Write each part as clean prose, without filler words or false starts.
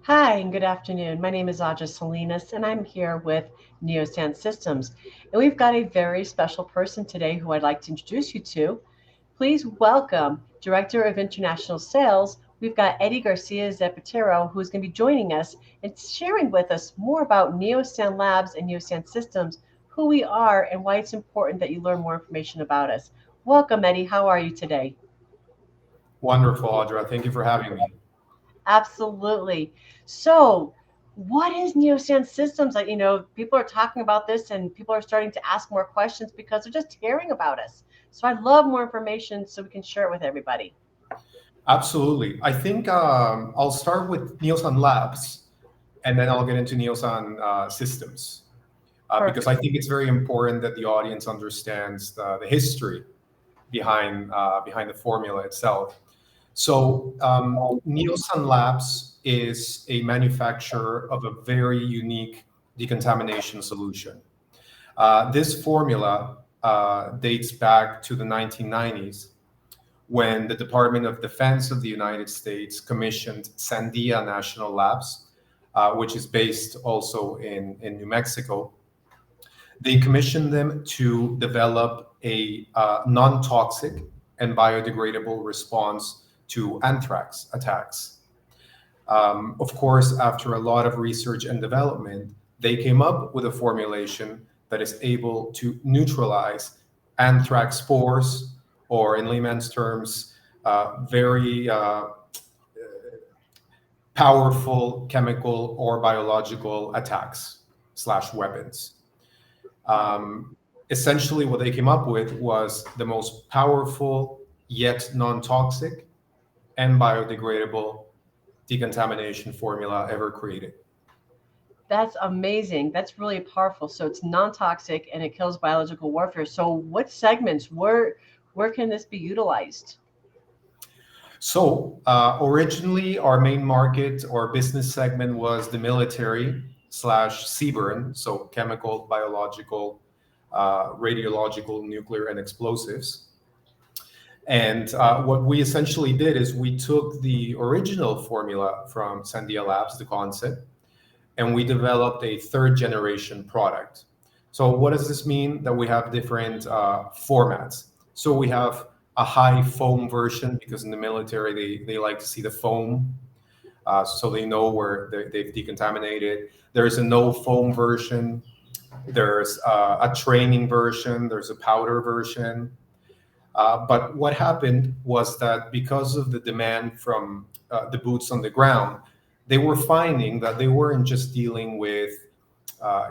Hi, and good afternoon. My name is Audra Salinas, and I'm here with Neosan Systems. And we've got a very special person today who I'd like to introduce you to. Please welcome Director of International Sales. We've got Eddy Garcia-Zapatero, who's going to be joining us and sharing with us more about Neosan Labs and Neosan Systems, who we are, and why it's important that you learn more information about us. Welcome, Eddy. How are you today? Wonderful, Audra. Thank you for having me. Absolutely. So, what is Neosan Systems? People are talking about this and people are starting to ask more questions because they're just hearing about us. So, I'd love more information so we can share it with everybody. Absolutely. I think I'll start with Neosan Labs, and then I'll get into Neosan Systems, because Perfect. I think it's very important that the audience understands the history behind the formula itself. So, Neosan Labs is a manufacturer of a very unique decontamination solution. This formula dates back to the 1990s when the Department of Defense of the United States commissioned Sandia National Labs, which is based also in New Mexico. They commissioned them to develop a non-toxic and biodegradable response to anthrax attacks. Of course, after a lot of research and development, they came up with a formulation that is able to neutralize anthrax spores, or in layman's terms, very powerful chemical or biological attacks slash weapons. Essentially, what they came up with was the most powerful yet non-toxic and biodegradable decontamination formula ever created. That's amazing. That's really powerful. So, it's non-toxic and it kills biological warfare. So, what segments, where can this be utilized? So, originally, our main market or business segment was the military slash CBRN, so chemical, biological, radiological, nuclear, and explosives. And what we essentially did is we took the original formula from Sandia Labs, the concept, and we developed a third generation product. So what does this mean? That we have different formats. So we have a high foam version because in the military they like to see the foam, so they know where they've decontaminated. There's a no foam version. There's a training version. There's a powder version. But what happened was that because of the demand from the boots on the ground, they were finding that they weren't just dealing with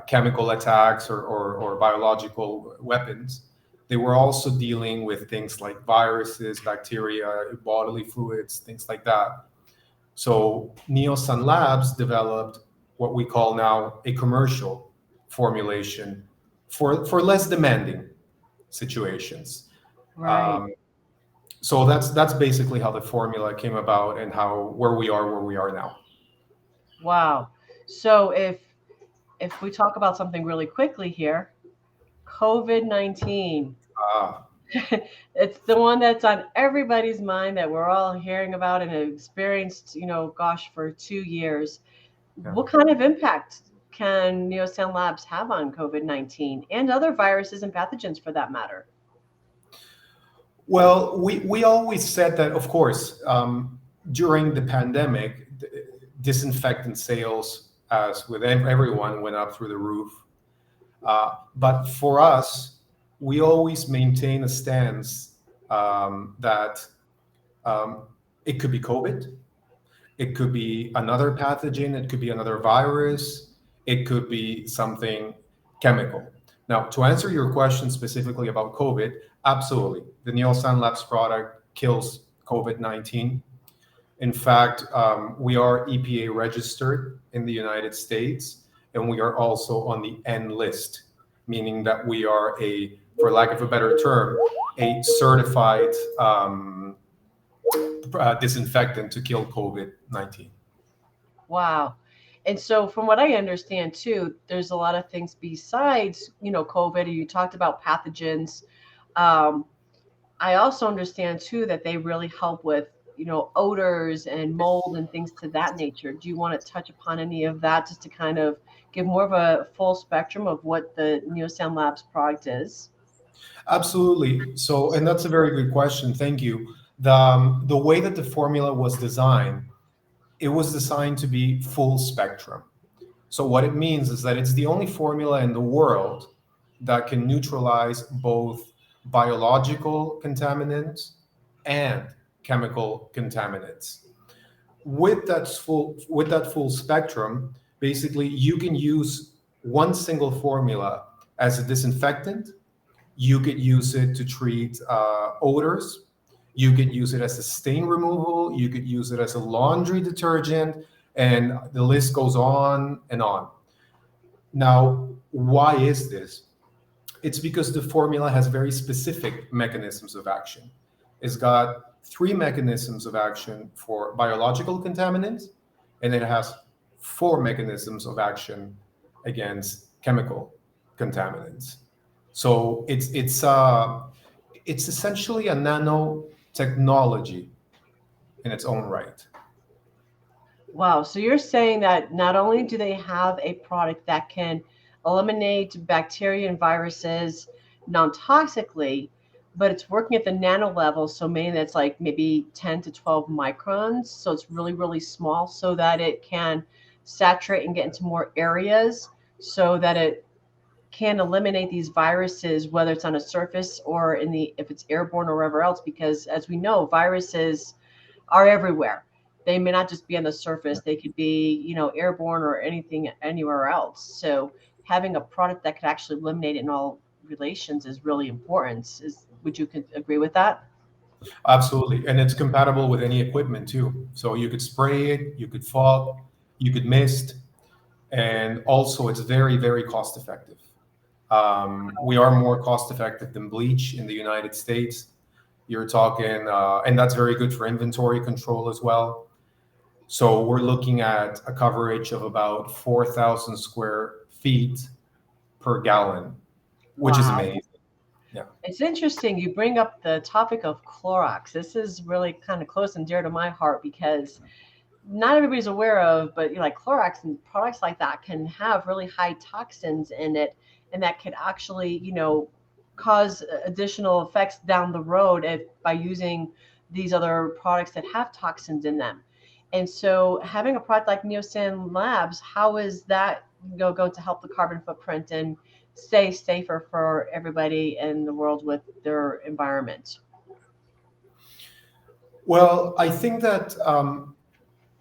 chemical attacks or biological weapons. They were also dealing with things like viruses, bacteria, bodily fluids, things like that. So Neosan Labs developed what we call now a commercial formulation for less demanding situations. Right. Um, so that's basically how the formula came about and how where we are now. Wow. So, if we talk about something really quickly here, COVID-19. Ah, It's the one that's on everybody's mind that we're all hearing about and have experienced, gosh, for 2 years. yeah. What kind of impact can Neosan Labs have on COVID-19 and other viruses and pathogens for that matter? Well, we always said that, of course, during the pandemic, disinfectant sales, as with everyone, went up through the roof. But for us, we always maintain a stance that um, it could be COVID, it could be another pathogen, it could be another virus, it could be something chemical. Now, to answer your question specifically about COVID, absolutely. The Neosan Labs product kills COVID 19. In fact, we are EPA registered in the United States, and we are also on the N list, meaning that we are for lack of a better term, a certified disinfectant to kill COVID 19. Wow. And so, from what I understand too, there's a lot of things besides, COVID. You talked about pathogens. Um, I also understand too that they really help with, odors and mold and things to that nature. Do you want to touch upon any of that just to kind of give more of a full spectrum of what the Neosan Labs product is? Absolutely. So, and that's a very good question. Thank you. The way that the formula was designed, it was designed to be full spectrum. So what it means is that it's the only formula in the world that can neutralize both biological contaminants and chemical contaminants. With that full spectrum, basically you can use one single formula as a disinfectant. You could use it to treat odors. You could use it as a stain removal. You could use it as a laundry detergent, and the list goes on and on. Now, why is this? It's because the formula has very specific mechanisms of action. It's got three mechanisms of action for biological contaminants, and it has four mechanisms of action against chemical contaminants. So it's essentially a nanotechnology in its own right. Wow. So you're saying that not only do they have a product that can eliminate bacteria and viruses non-toxically, but it's working at the nano level. So maybe that's like maybe 10 to 12 microns. So it's really, really small so that it can saturate and get into more areas so that it can eliminate these viruses, whether it's on a surface or if it's airborne or wherever else, because as we know, viruses are everywhere. They may not just be on the surface; they could be, airborne or anything anywhere else. So having a product that could actually eliminate it in all relations is really important. Would you agree with that? Absolutely. And it's compatible with any equipment too. So you could spray it, you could fog, you could mist, and also it's very, very cost effective. We are more cost effective than bleach in the United States. You're talking, and that's very good for inventory control as well. So we're looking at a coverage of about 4,000 square feet per gallon, which is Wow. amazing. Yeah, It's interesting you bring up the topic of Clorox. This is really kind of close and dear to my heart because not everybody's aware of, but like Clorox and products like that can have really high toxins in it, and that could actually, cause additional effects down the road by using these other products that have toxins in them. And so, having a product like Neosan Labs, how is that going to help the carbon footprint and stay safer for everybody in the world with their environment? well, I think that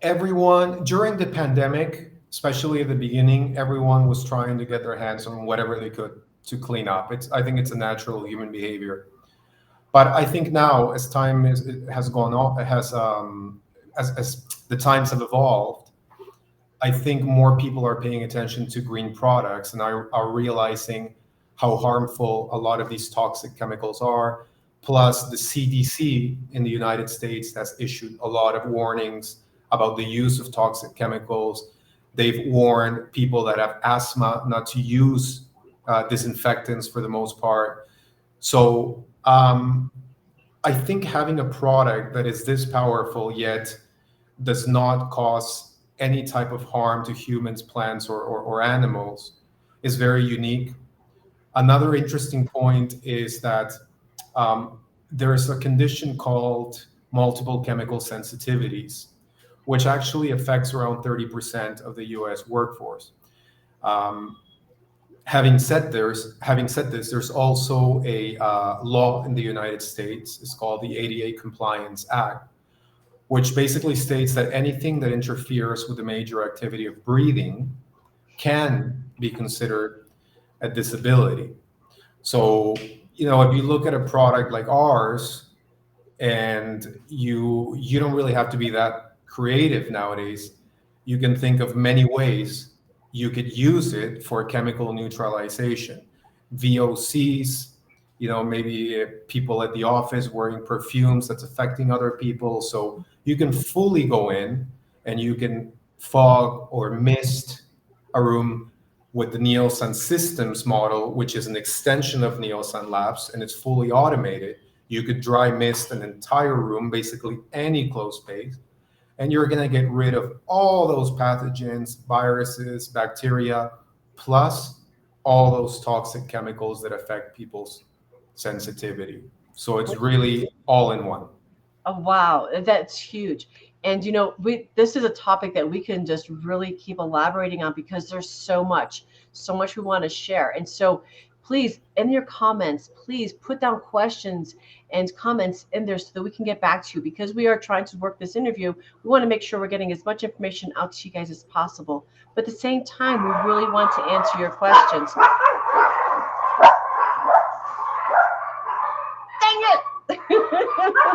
everyone during the pandemic, especially at the beginning, everyone was trying to get their hands on whatever they could to clean up. I think it's a natural human behavior. But I think now, as time has gone on, as the times have evolved, I think more people are paying attention to green products and are realizing how harmful a lot of these toxic chemicals are. Plus, the CDC in the United States has issued a lot of warnings about the use of toxic chemicals. They've warned people that have asthma not to use disinfectants for the most part. So I think having a product that is this powerful yet does not cause any type of harm to humans, plants, or animals is very unique. Another interesting point is that there is a condition called multiple chemical sensitivities, which actually affects around 30% of the US workforce. Um, having said this, there's also a law in the United States. It's called the ADA Compliance Act, which basically states that anything that interferes with the major activity of breathing can be considered a disability. So, if you look at a product like ours, and you don't really have to be that creative nowadays. You can think of many ways you could use it for chemical neutralization. VOCs, maybe people at the office wearing perfumes that's affecting other people. So you can fully go in and you can fog or mist a room with the Neosan Systems model, which is an extension of Neosan Labs, and it's fully automated. You could dry mist an entire room, basically any closed space, and you're going to get rid of all those pathogens, viruses, bacteria, plus all those toxic chemicals that affect people's sensitivity. So it's really all in one. Oh, wow, that's huge. And this is a topic that we can just really keep elaborating on because there's so much we want to share. And so please, in your comments, please put down questions and comments in there so that we can get back to you because we are trying to work this interview. We want to make sure we're getting as much information out to you guys as possible. But at the same time, we really want to answer your questions. Dang it!